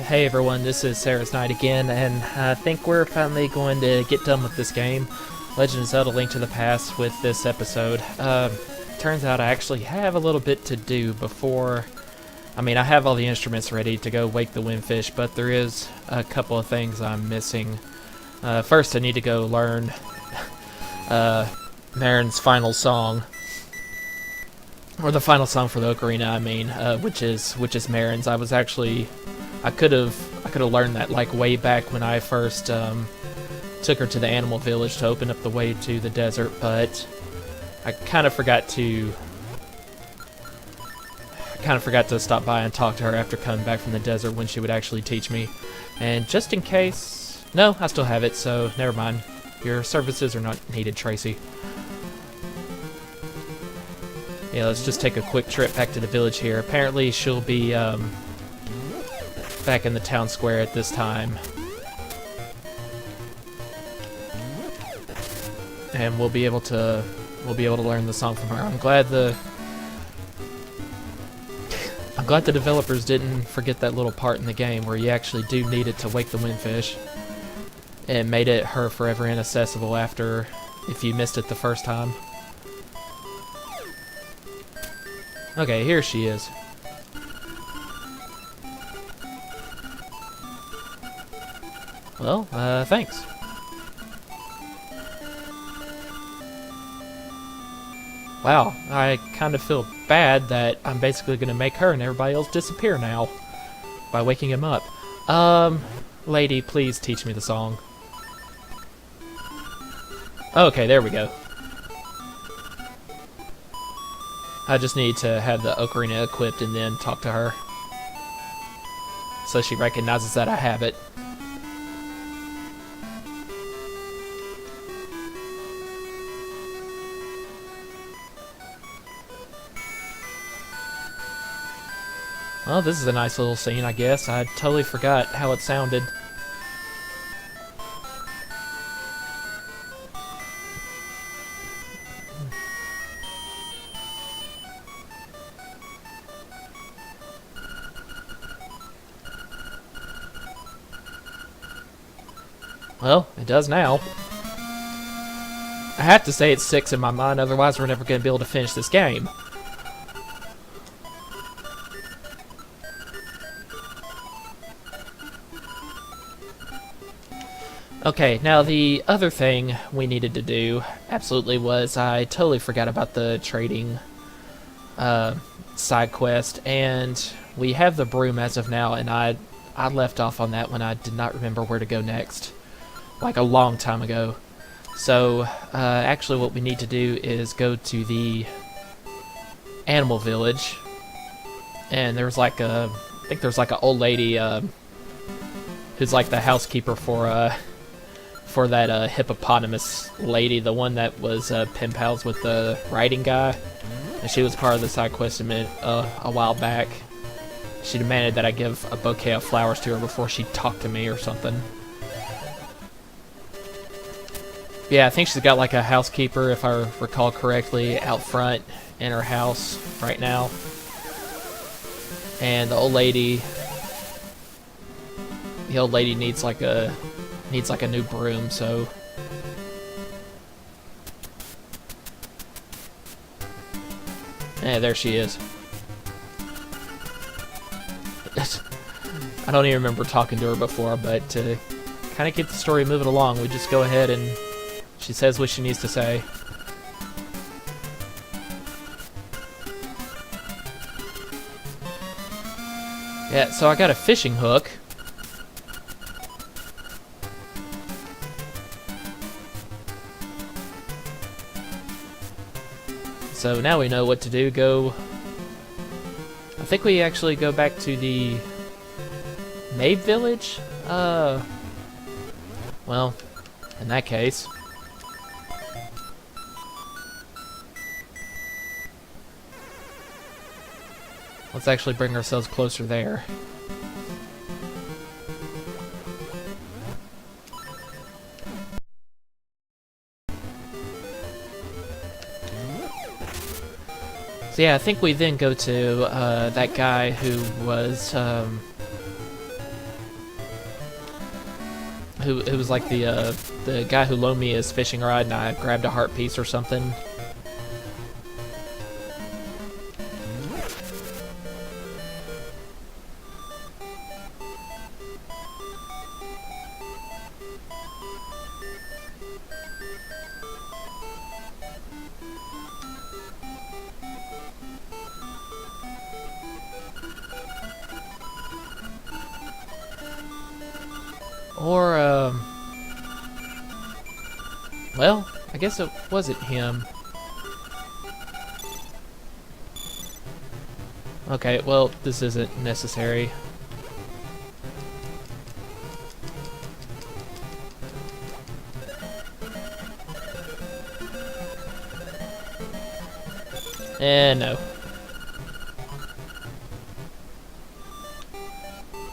Hey everyone, this is Sarah's Night again, and I think we're finally going to get done with this game, Legend of Zelda: Link to the Past, with this episode. Turns out I actually have a little bit to do before... I have all the instruments ready to go wake the windfish, but there is a couple of things I'm missing. First, I need to go learn Maren's final song. Or the final song for the ocarina, which is Maren's. I could have learned that like way back when I first took her to the animal village to open up the way to the desert, but I kind of forgot to stop by and talk to her after coming back from the desert when she would actually teach me. And just in case, no, I still have it, so never mind. Your services are not needed, Tracy. Yeah, let's just take a quick trip back to the village here. Apparently she'll be back in the town square at this time. And we'll be able to learn the song from her. I'm glad the developers didn't forget that little part in the game where you actually do need it to wake the windfish. And made it her forever inaccessible if you missed it the first time. Okay, here she is. Well, thanks. Wow, I kind of feel bad that I'm basically going to make her and everybody else disappear now by waking him up. Lady, please teach me the song. Okay, there we go. I just need to have the ocarina equipped and then talk to her, so she recognizes that I have it. Well, this is a nice little scene, I guess. I totally forgot how it sounded. Well, it does now. I have to say it's 6 in my mind, otherwise we're never going to be able to finish this game. Okay, now the other thing we needed to do, absolutely, was I totally forgot about the trading side quest, and we have the broom as of now, and I left off on that when I did not remember where to go next. Like a long time ago. So, actually what we need to do is go to the animal village. And there's like I think there's like an old lady, who's like the housekeeper for that, hippopotamus lady, the one that was, pen pals with the writing guy. And she was part of the side quest a while back. She demanded that I give a bouquet of flowers to her before she talked to me or something. Yeah, I think she's got like a housekeeper, if I recall correctly, out front in her house right now. And the old lady needs like a new broom, so yeah, there she is. I don't even remember talking to her before, but to kind of get the story moving along, we just go ahead and she says what she needs to say. Yeah, so I got a fishing hook. So now we know what to do. I think we actually go back to the Maeve village? Well, in that case... let's actually bring ourselves closer there. So yeah, I think we then go to that guy who was who it was like the guy who loaned me his fishing rod, and I grabbed a heart piece or something. Or, well, I guess it wasn't him. Okay, well, this isn't necessary. No.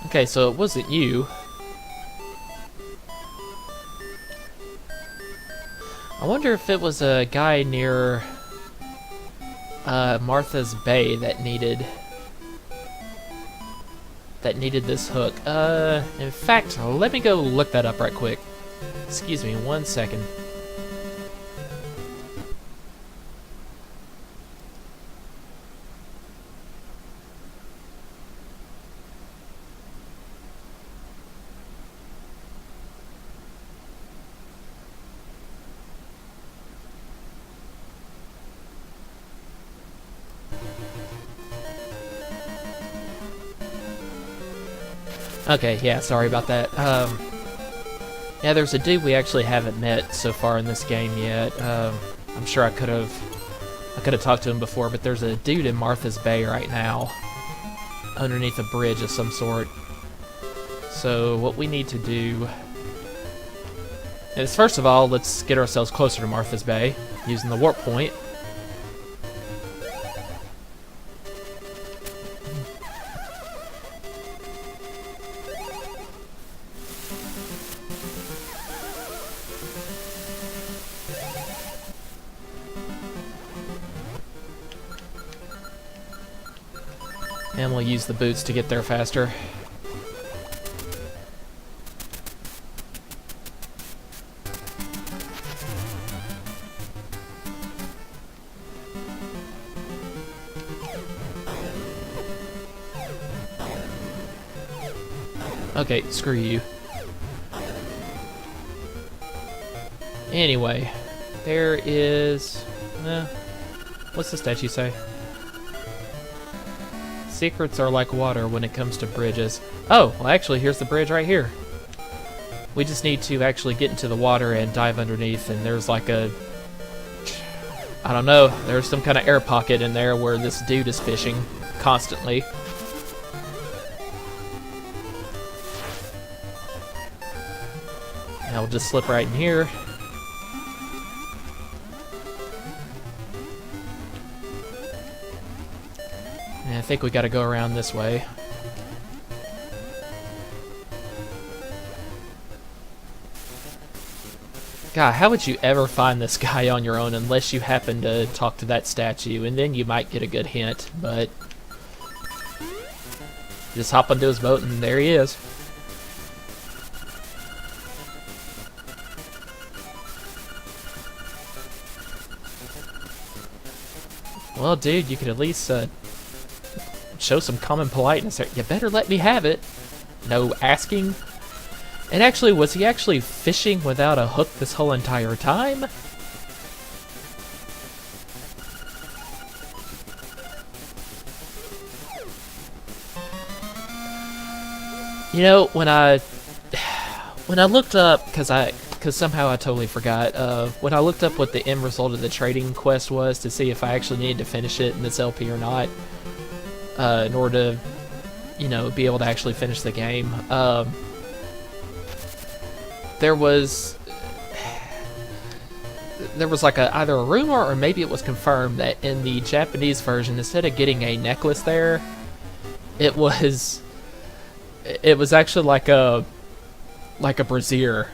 Okay, so it wasn't you. I wonder if it was a guy near Martha's Bay that needed this hook. In fact, let me go look that up right quick. Excuse me, 1 second. Okay, yeah, sorry about that. Yeah, there's a dude we actually haven't met so far in this game yet. I'm sure I could have talked to him before, but there's a dude in Martha's Bay right now, underneath a bridge of some sort. So what we need to do is, first of all, let's get ourselves closer to Martha's Bay using the warp point. And we'll use the boots to get there faster. Okay, screw you. Anyway, there is... what's the statue say? Secrets are like water when it comes to bridges. Oh, well actually here's the bridge right here. We just need to actually get into the water and dive underneath, and there's like a... I don't know, there's some kind of air pocket in there where this dude is fishing constantly. Now we'll just slip right in here. And I think we gotta go around this way. God, how would you ever find this guy on your own unless you happen to talk to that statue, and then you might get a good hint, but... just hop onto his boat and there he is. Well, dude, you could at least show some common politeness there. You better let me have it. No asking. And actually, was he actually fishing without a hook this whole entire time? You know, when I looked up, because somehow I totally forgot, when I looked up what the end result of the trading quest was to see if I actually needed to finish it in this LP or not, in order to, you know, be able to actually finish the game, there was like either a rumor or maybe it was confirmed that in the Japanese version, instead of getting a necklace there, it was actually like a brassiere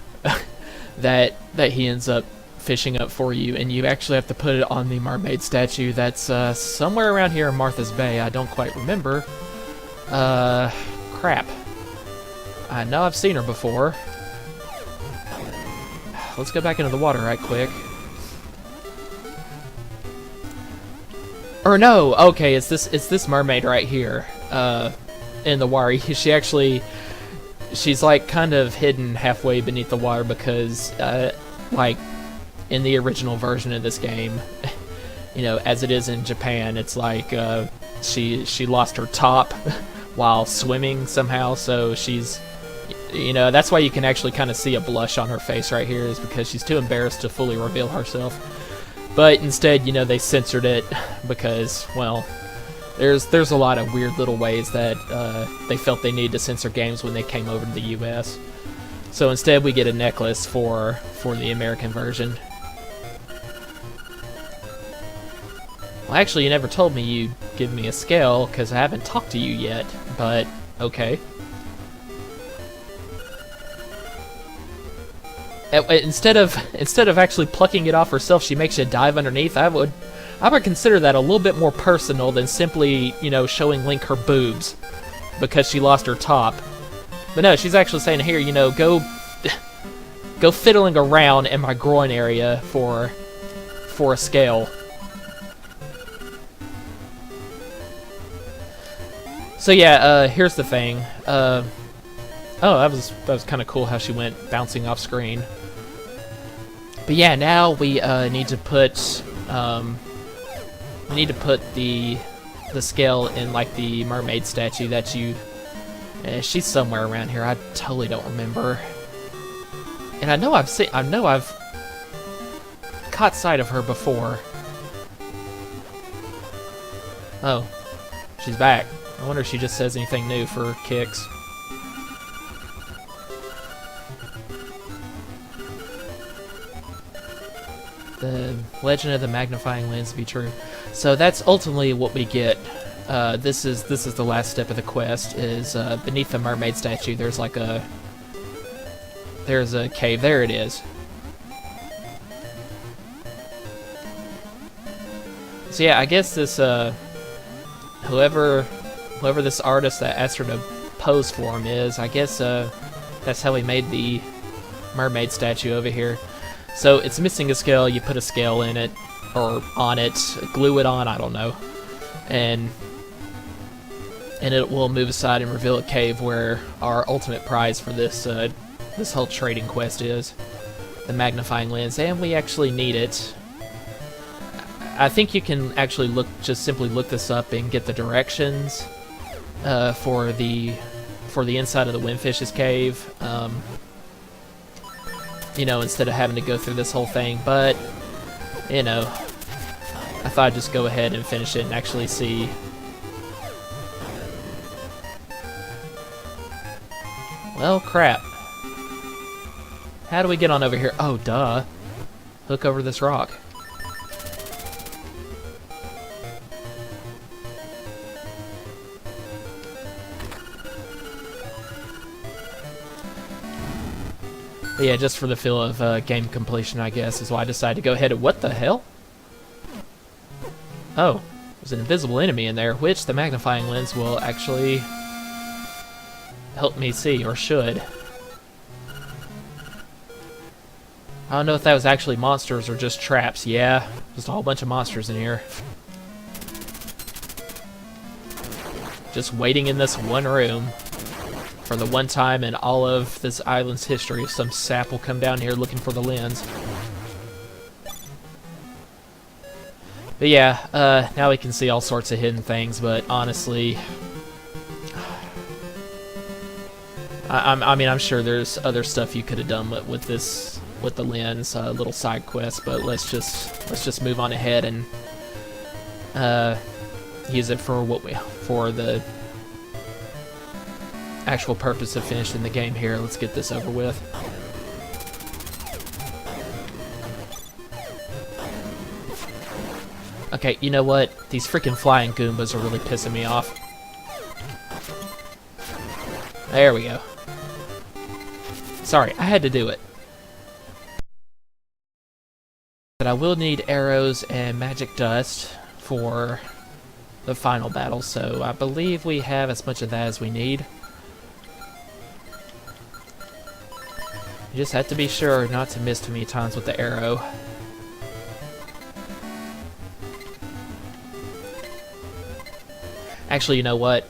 that he ends up fishing up for you, and you actually have to put it on the mermaid statue that's somewhere around here in Martha's Bay. I don't quite remember. Crap. I know I've seen her before. let's go back into the water right quick. Or no, okay, it's this mermaid right here, in the water. She's like kind of hidden halfway beneath the water because, like, in the original version of this game, you know, as it is in Japan, it's like, she lost her top while swimming somehow, so she's, you know, that's why you can actually kind of see a blush on her face right here, is because she's too embarrassed to fully reveal herself. But instead, you know, they censored it because, well, there's a lot of weird little ways that they felt they needed to censor games when they came over to the US. So instead we get a necklace for the American version. Well, actually, you never told me you'd give me a scale, because I haven't talked to you yet, but okay. Instead of actually plucking it off herself, she makes you dive underneath. I would consider that a little bit more personal than simply, you know, showing Link her boobs because she lost her top. But no, she's actually saying, here, you know, go fiddling around in my groin area for a scale. So yeah, here's the thing. Oh, that was kind of cool how she went bouncing off screen. But yeah, now we need to put the scale in like the mermaid statue that you. She's somewhere around here. I totally don't remember. And I know I've caught sight of her before. Oh, she's back. I wonder if she just says anything new for kicks. The legend of the magnifying lens be true. So that's ultimately what we get. This is the last step of the quest. Is beneath the mermaid statue. There's a cave. There it is. So yeah, I guess this whoever this artist that asked her to pose for him is, I guess that's how he made the mermaid statue over here. So it's missing a scale. You put a scale in it, or on it, glue it on, I don't know, and it will move aside and reveal a cave where our ultimate prize for this this whole trading quest is, the magnifying lens, and we actually need it. I think you can actually just simply look this up and get the directions for the inside of the Windfish's cave. You know, instead of having to go through this whole thing, but, you know, I thought I'd just go ahead and finish it and actually see. Well, crap. How do we get on over here? Oh, duh. Hook over this rock. But yeah, just for the feel of game completion, I guess, is why I decided to go ahead and... What the hell? Oh, there's an invisible enemy in there, which the magnifying lens will actually help me see, or should. I don't know if that was actually monsters or just traps. Yeah, just a whole bunch of monsters in here. Just waiting in this one room. For the one time in all of this island's history, some sap will come down here looking for the lens. But yeah, now we can see all sorts of hidden things, but honestly, I mean, I'm sure there's other stuff you could have done with the lens, little side quests, but let's just move on ahead and use it for the actual purpose of finishing the game here. Let's get this over with. Okay, you know what? These freaking flying Goombas are really pissing me off. There we go. Sorry, I had to do it. But I will need arrows and magic dust for the final battle, so I believe we have as much of that as we need. You just have to be sure not to miss too many times with the arrow. Actually, you know what?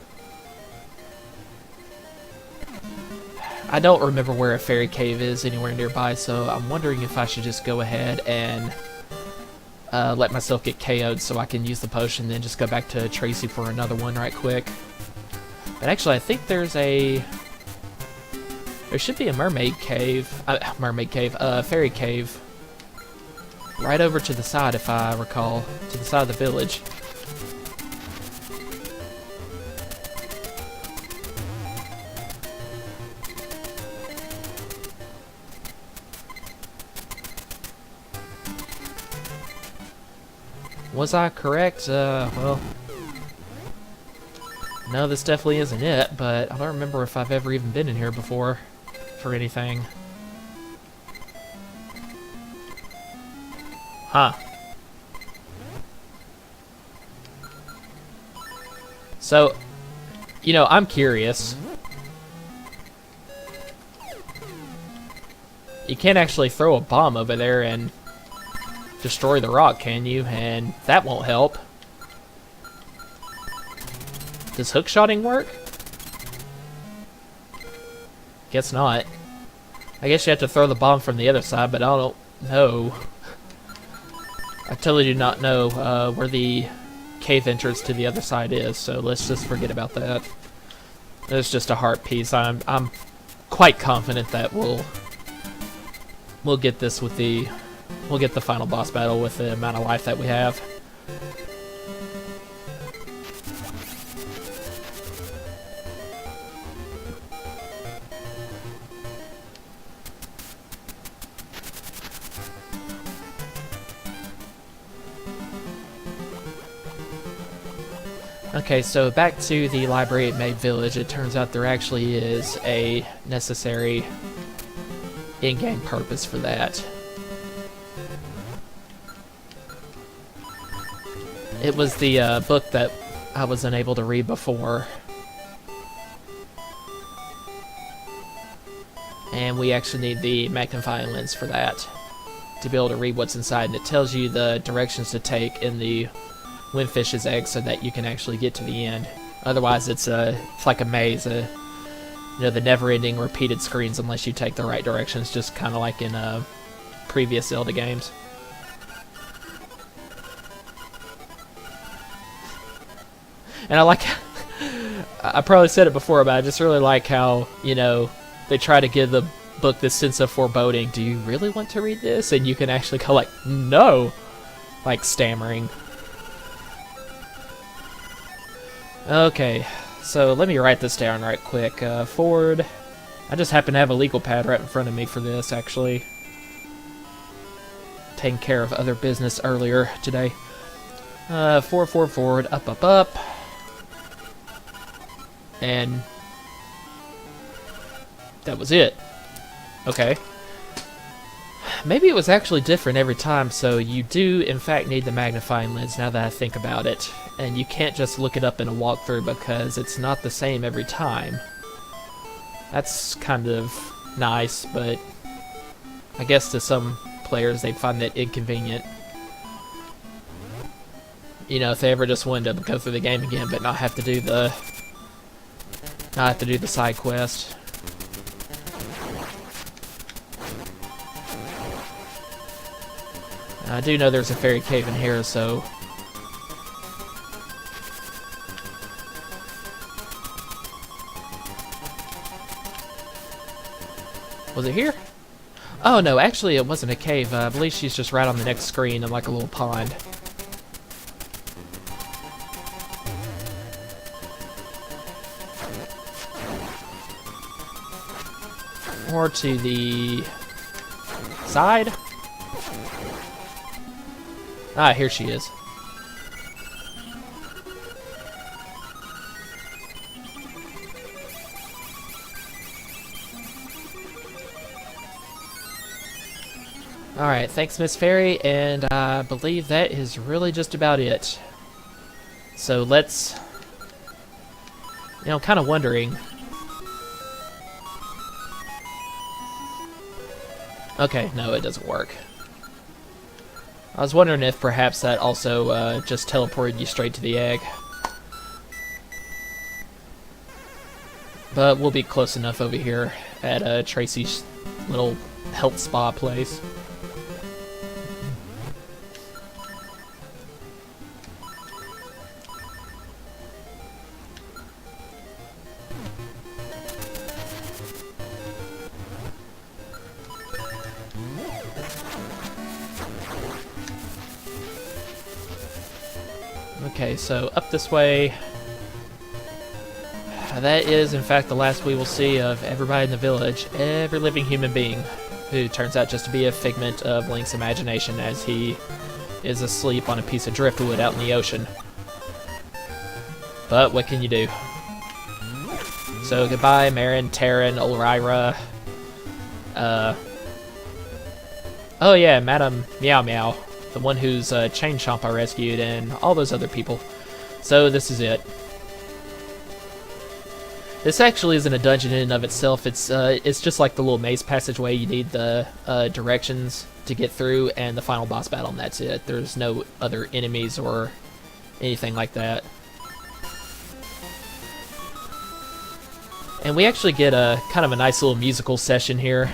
I don't remember where a fairy cave is anywhere nearby, so I'm wondering if I should just go ahead and let myself get KO'd so I can use the potion, then just go back to Tracy for another one right quick. But actually, I think there should be a fairy cave right over to the side, if I recall, to the side of the village. Was I correct? Well, no, this definitely isn't it, but I don't remember if I've ever even been in here before for anything. Huh. So, you know, I'm curious. You can't actually throw a bomb over there and destroy the rock, can you? And that won't help. Does hookshotting work? Guess not. I guess you have to throw the bomb from the other side, but I don't know. I totally do not know where the cave entrance to the other side is, so let's just forget about that. It's just a heart piece. I'm quite confident that we'll get this with the we'll get the final boss battle with the amount of life that we have. Okay, so back to the library at Maid Village. It turns out there actually is a necessary in-game purpose for that. It was the book that I was unable to read before. And we actually need the magnifying lens for that, to be able to read what's inside. And it tells you the directions to take in the Windfish's egg so that you can actually get to the end. Otherwise, it's like a maze. You know, the never-ending repeated screens unless you take the right directions, just kind of like in previous Zelda games. And I like, I probably said it before, but I just really like how, you know, they try to give the book this sense of foreboding. Do you really want to read this? And you can actually go like, no, like stammering. Okay, so let me write this down right quick. Forward. I just happen to have a legal pad right in front of me for this, actually. Taking care of other business earlier today. Forward, up. And that was it. Okay. Maybe it was actually different every time, so you do in fact need the magnifying lens now that I think about it. And you can't just look it up in a walkthrough because it's not the same every time. That's kind of nice, but I guess to some players they'd find that inconvenient. You know, if they ever just wanted to go through the game again but not have to do the side quest. I do know there's a fairy cave in here, so was it here? Oh no, actually it wasn't a cave. I believe she's just right on the next screen in like a little pond. Or to the side? Ah, here she is. Alright, thanks Miss Fairy, and I believe that is really just about it. So let's... You know, I'm kind of wondering... Okay, no, it doesn't work. I was wondering if perhaps that also just teleported you straight to the egg. But we'll be close enough over here at Tracy's little health spa place. Okay, so up this way. That is, in fact, the last we will see of everybody in the village, every living human being, who turns out just to be a figment of Link's imagination as he is asleep on a piece of driftwood out in the ocean. But what can you do? So goodbye, Maren, Terran, Ulrira. Oh yeah, Madam Meow Meow, the one whose Chain Chomp I rescued, and all those other people. So this is it. This actually isn't a dungeon in and of itself. It's just like the little maze passageway. You need the directions to get through, and the final boss battle, and that's it. There's no other enemies or anything like that. And we actually get a kind of a nice little musical session here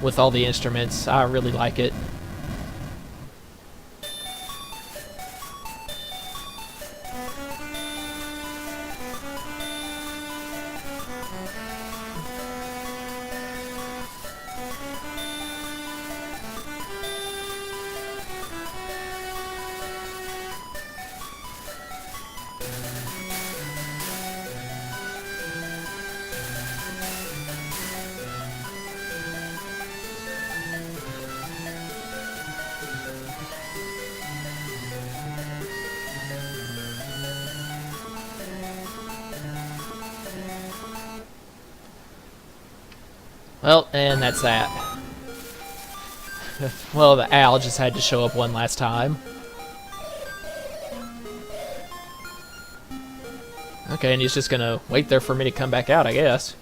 with all the instruments. I really like it. Well, and that's that. Well, the owl just had to show up one last time. Okay, and he's just gonna wait there for me to come back out, I guess.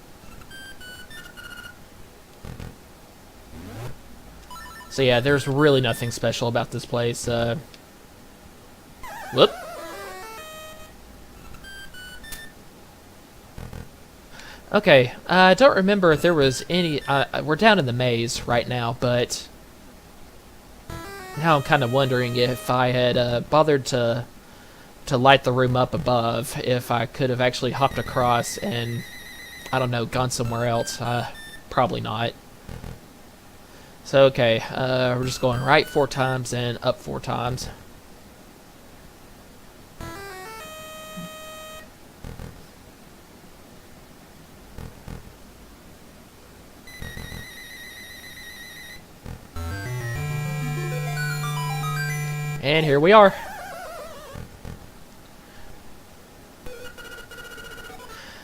So yeah, there's really nothing special about this place. Whoop. Okay, I don't remember if there was any... we're down in the maze right now, but... Now I'm kind of wondering if I had bothered to light the room up above, if I could have actually hopped across and, I don't know, gone somewhere else. Probably not. So, okay, we're just going right 4 times and up 4 times. And here we are.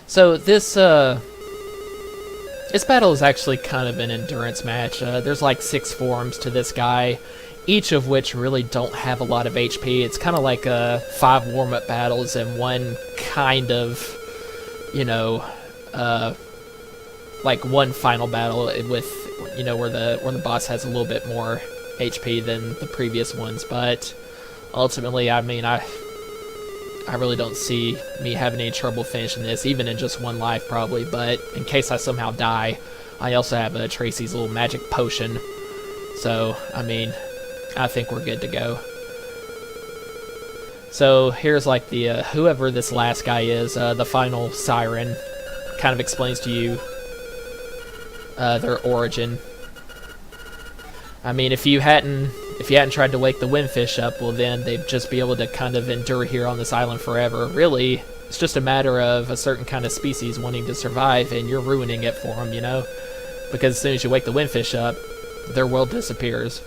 So this battle is actually kind of an endurance match. There's like 6 forms to this guy, each of which really don't have a lot of HP. It's kind of like 5 warm-up battles and one kind of, you know, like one final battle with, you know, where the boss has a little bit more HP than the previous ones, but ultimately, I mean, I really don't see me having any trouble finishing this, even in just 1 life probably, but in case I somehow die, I also have Tracy's little magic potion, so, I mean, I think we're good to go. So, here's like the, whoever this last guy is, the final siren, kind of explains to you their origin. I mean, if you hadn't tried to wake the windfish up, well then they'd just be able to kind of endure here on this island forever. Really, it's just a matter of a certain kind of species wanting to survive, and you're ruining it for them, you know? Because as soon as you wake the windfish up, their world disappears.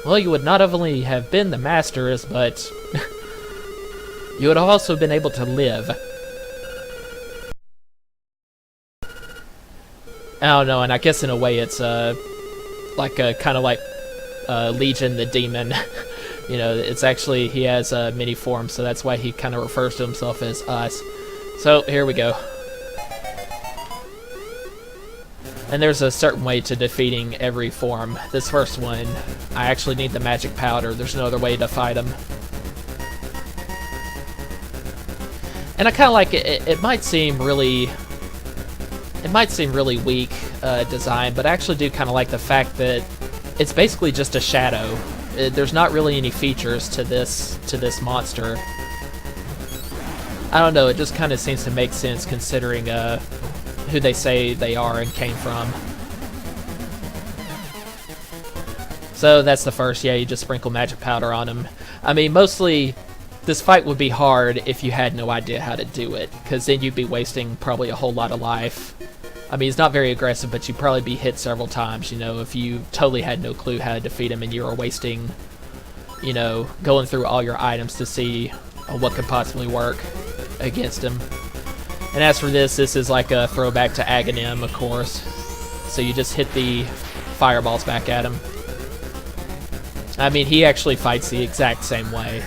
Well, you would not only have been the masters, but you would have also been able to live. I don't know, and I guess in a way it's like kind of like Legion the demon You know, it's actually, he has a mini form, so that's why he kind of refers to himself as us. So, here we go. And there's a certain way to defeating every form. This first one, I actually need the magic powder. There's no other way to fight him. And I kind of like it. It might seem really weak design, but I actually do kind of like the fact that it's basically just a shadow. There's not really any features to this monster. I don't know. It just kind of seems to make sense considering who they say they are and came from. So that's the first. Yeah, you just sprinkle magic powder on him. I mean, mostly this fight would be hard if you had no idea how to do it, because then you'd be wasting probably a whole lot of life. I mean, he's not very aggressive, but you'd probably be hit several times, you know, if you totally had no clue how to defeat him and you were wasting, you know, going through all your items to see what could possibly work against him. And as for this is like a throwback to Aghanim, of course. So you just hit the fireballs back at him. I mean, he actually fights the exact same way.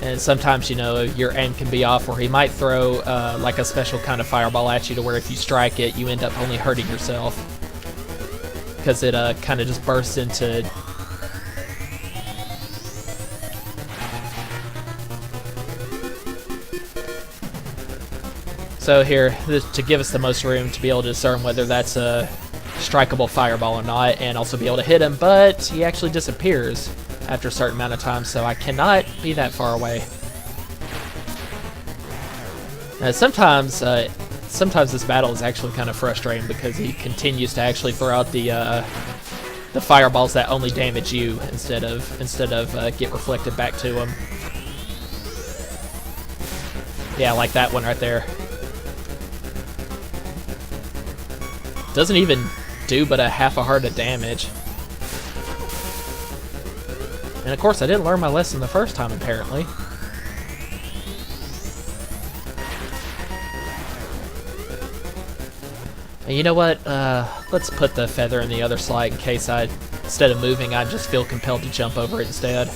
And sometimes, you know, your aim can be off, or he might throw like a special kind of fireball at you to where if you strike it, you end up only hurting yourself. Because it kind of just bursts into... So here, to give us the most room to be able to discern whether that's a strikeable fireball or not, and also be able to hit him, but he actually disappears after a certain amount of time, so I cannot be that far away. Sometimes this battle is actually kind of frustrating because he continues to actually throw out the fireballs that only damage you instead of get reflected back to him. Yeah, like that one right there. Doesn't even do but a half a heart of damage. And of course, I didn't learn my lesson the first time, apparently. And you know what? Let's put the feather in the other slide in case instead of moving, I just feel compelled to jump over it instead.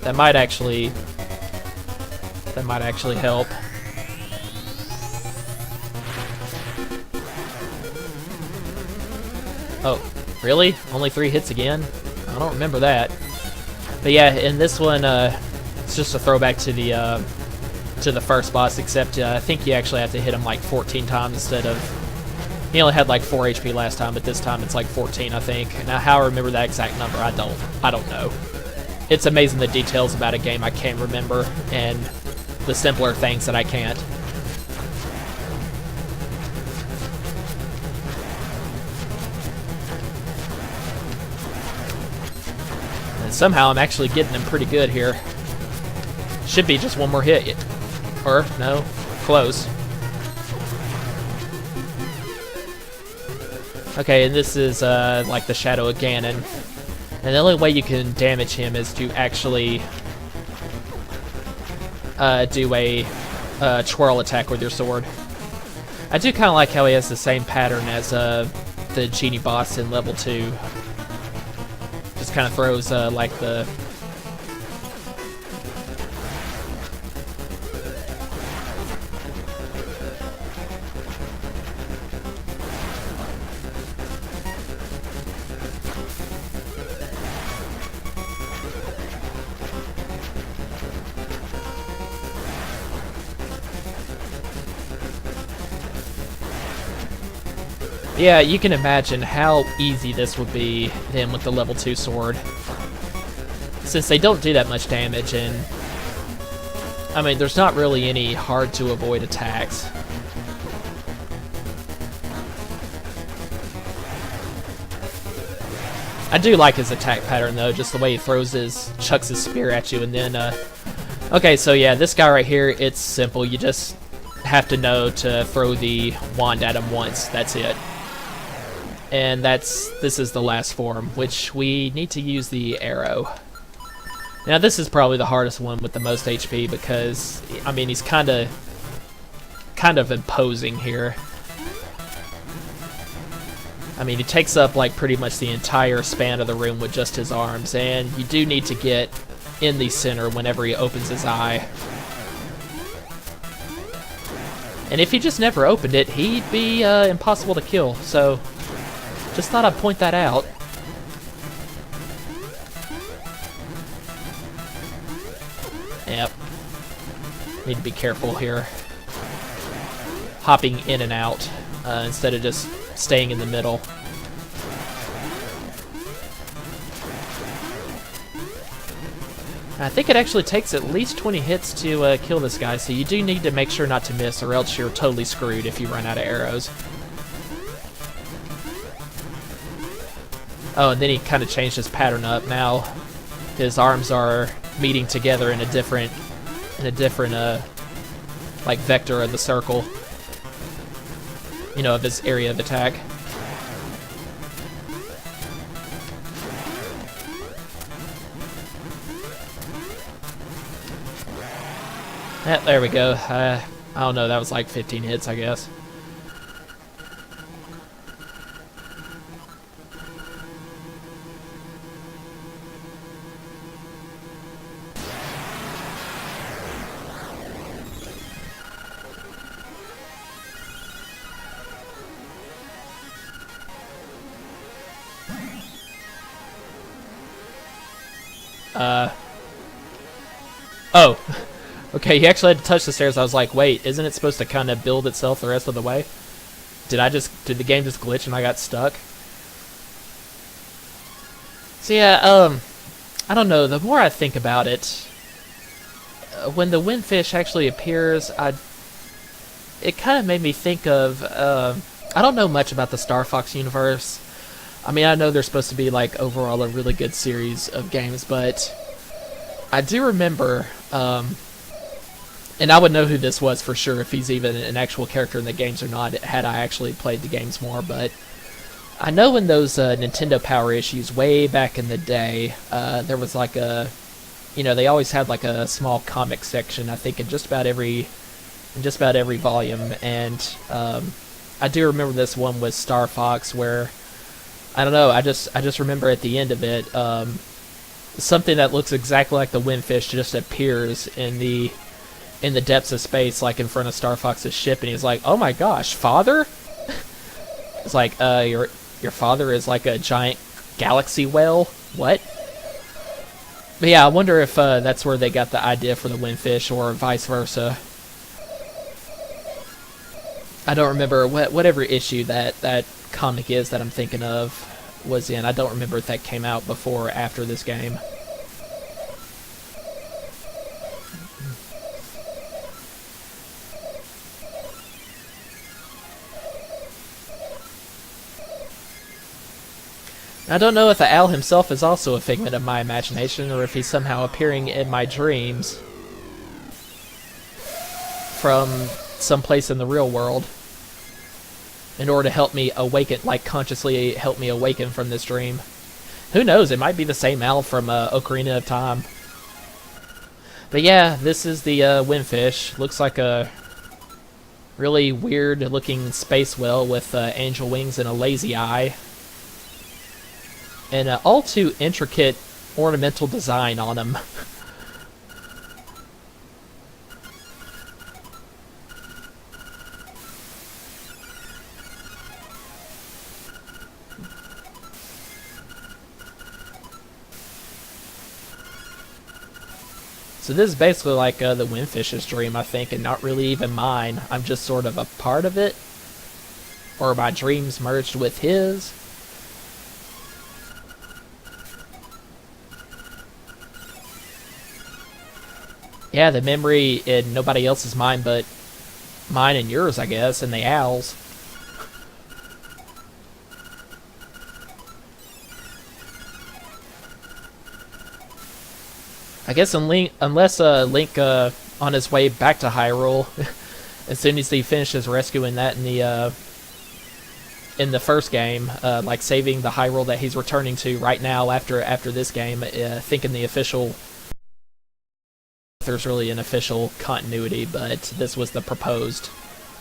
That might actually help. Oh, really? Only 3 hits again? I don't remember that. But yeah, in this one, it's just a throwback to the first boss, except I think you actually have to hit him like 14 times instead of... He only had like 4 HP last time, but this time it's like 14, I think. Now, how I remember that exact number, I don't know. It's amazing the details about a game I can't remember, and the simpler things that I can't. Somehow I'm actually getting him pretty good here. Should be just one more hit. Or, no, close. Okay, and this is like the Shadow of Ganon. And the only way you can damage him is to actually do a twirl attack with your sword. I do kind of like how he has the same pattern as the Genie boss in level 2. Just kind of throws like the... Yeah, you can imagine how easy this would be then with the level 2 sword. Since they don't do that much damage, and I mean, there's not really any hard to avoid attacks. I do like his attack pattern though, just the way he chucks his spear at you, and then, okay, so yeah, this guy right here, it's simple. You just have to know to throw the wand at him once, that's it. And this is the last form, which we need to use the arrow. Now this is probably the hardest one with the most HP because, I mean, he's kind of imposing here. I mean, he takes up like pretty much the entire span of the room with just his arms, and you do need to get in the center whenever he opens his eye. And if he just never opened it, he'd be impossible to kill, so just thought I'd point that out. Yep. Need to be careful here. Hopping in and out instead of just staying in the middle. I think it actually takes at least 20 hits to kill this guy, so you do need to make sure not to miss, or else you're totally screwed if you run out of arrows. Oh, and then he kind of changed his pattern up. Now his arms are meeting together in a different like vector of the circle, you know, of his area of attack. Yeah, there we go. I don't know, that was like 15 hits, I guess. Oh. Okay, he actually had to touch the stairs. I was like, wait, isn't it supposed to kind of build itself the rest of the way? Did the game just glitch and I got stuck? So yeah, I don't know, the more I think about it, when the windfish actually appears, it kind of made me think of, I don't know much about the Star Fox universe. I mean, I know they're supposed to be, like, overall a really good series of games, but I do remember, and I would know who this was for sure if he's even an actual character in the games or not, had I actually played the games more, but I know in those Nintendo Power issues way back in the day, there was like a, you know, they always had like a small comic section, I think, in just about every volume, and I do remember this one with Star Fox where, I don't know, I just remember at the end of it, something that looks exactly like the windfish just appears in the depths of space, like in front of Star Fox's ship, and he's like, "Oh my gosh, father!" It's like, your father is like a giant galaxy whale? What? But yeah, I wonder if that's where they got the idea for the windfish, or vice versa. I don't remember whatever issue that comic is that I'm thinking of was in. I don't remember if that came out before or after this game. I don't know if the owl himself is also a figment of my imagination, or if he's somehow appearing in my dreams from someplace in the real world in order to help me awaken, like consciously help me awaken from this dream. Who knows, it might be the same owl from Ocarina of Time. But yeah, this is the windfish. Looks like a really weird looking space whale with angel wings and a lazy eye. And all too intricate ornamental design on him. So this is basically like the windfish's dream, I think, and not really even mine. I'm just sort of a part of it. Or my dreams merged with his. Yeah, the memory in nobody else's mind but mine and yours, I guess, and the owls. I guess unless Link on his way back to Hyrule, as soon as he finishes rescuing that in the first game, like saving the Hyrule that he's returning to right now after this game, thinking the official. There's really an official continuity, but this was the proposed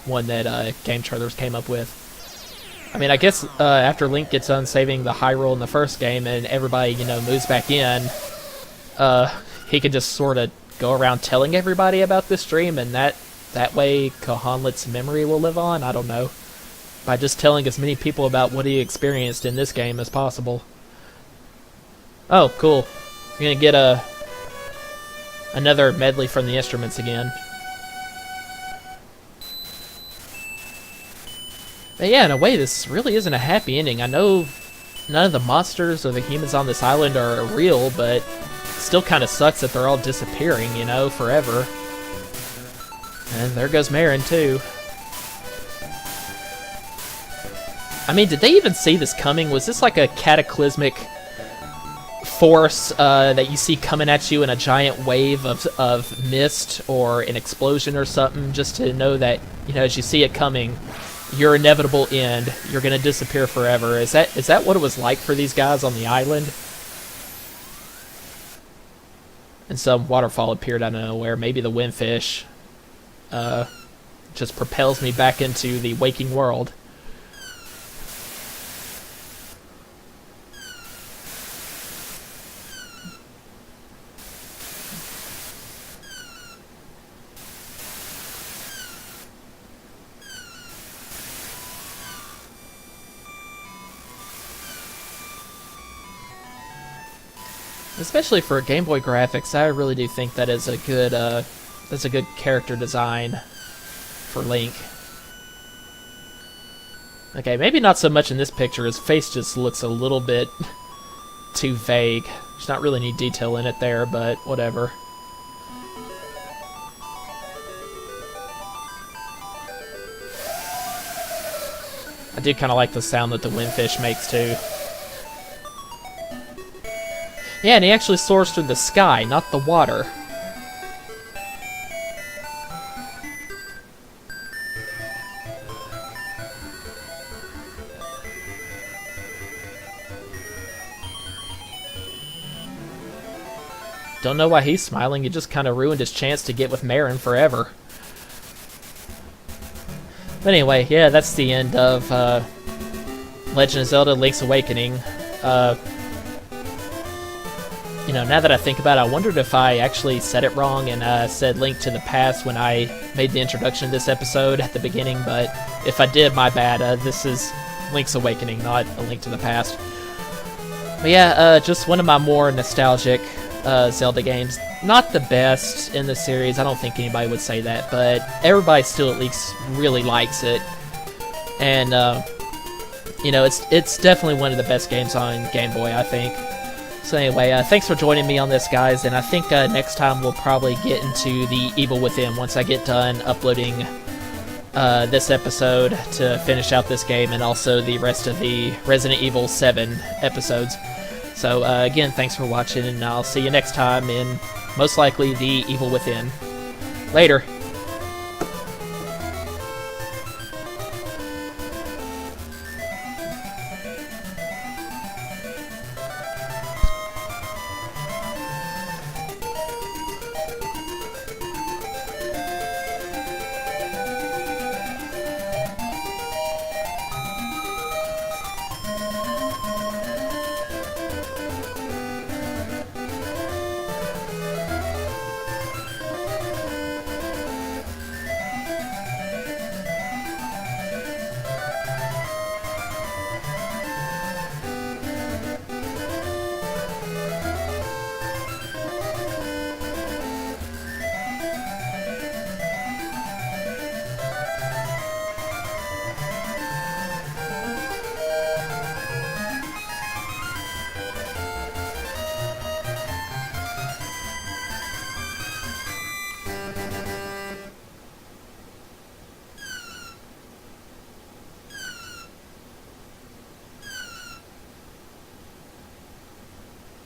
one that Game Trailers came up with. I mean, I guess after Link gets done saving the Hyrule in the first game and everybody, moves back in, he can just sort of go around telling everybody about this dream, and that way Kohanlet's memory will live on. I don't know. By just telling as many people about what he experienced in this game as possible. Oh, cool. You're gonna get another medley from the instruments again. But yeah, in a way, this really isn't a happy ending. I know none of the monsters or the humans on this island are real, but it still kind of sucks that they're all disappearing, forever. And there goes Maren, too. I mean, did they even see this coming? Was this like a cataclysmic force that you see coming at you in a giant wave of mist or an explosion or something, just to know that, as you see it coming, your inevitable end, you're going to disappear forever? Is that what it was like for these guys on the island? And some waterfall appeared out of nowhere. Maybe the windfish just propels me back into the waking world. Especially for Game Boy graphics, I really do think that is a good character design for Link. Okay, maybe not so much in this picture. His face just looks a little bit too vague. There's not really any detail in it there, but whatever. I do kind of like the sound that the windfish makes too. Yeah, and he actually soars through the sky, not the water. Don't know why he's smiling. He just kind of ruined his chance to get with Maren forever. But anyway, yeah, that's the end of Legend of Zelda: Link's Awakening. Now that I think about it, I wondered if I actually said it wrong and said Link to the Past when I made the introduction to this episode at the beginning, but if I did, my bad. This is Link's Awakening, not A Link to the Past. But yeah, just one of my more nostalgic Zelda games. Not the best in the series, I don't think anybody would say that, but everybody still at least really likes it. And, it's definitely one of the best games on Game Boy, I think. So anyway, thanks for joining me on this, guys, and I think next time we'll probably get into the Evil Within once I get done uploading this episode to finish out this game, and also the rest of the Resident Evil 7 episodes. So again, thanks for watching, and I'll see you next time in most likely the Evil Within. Later!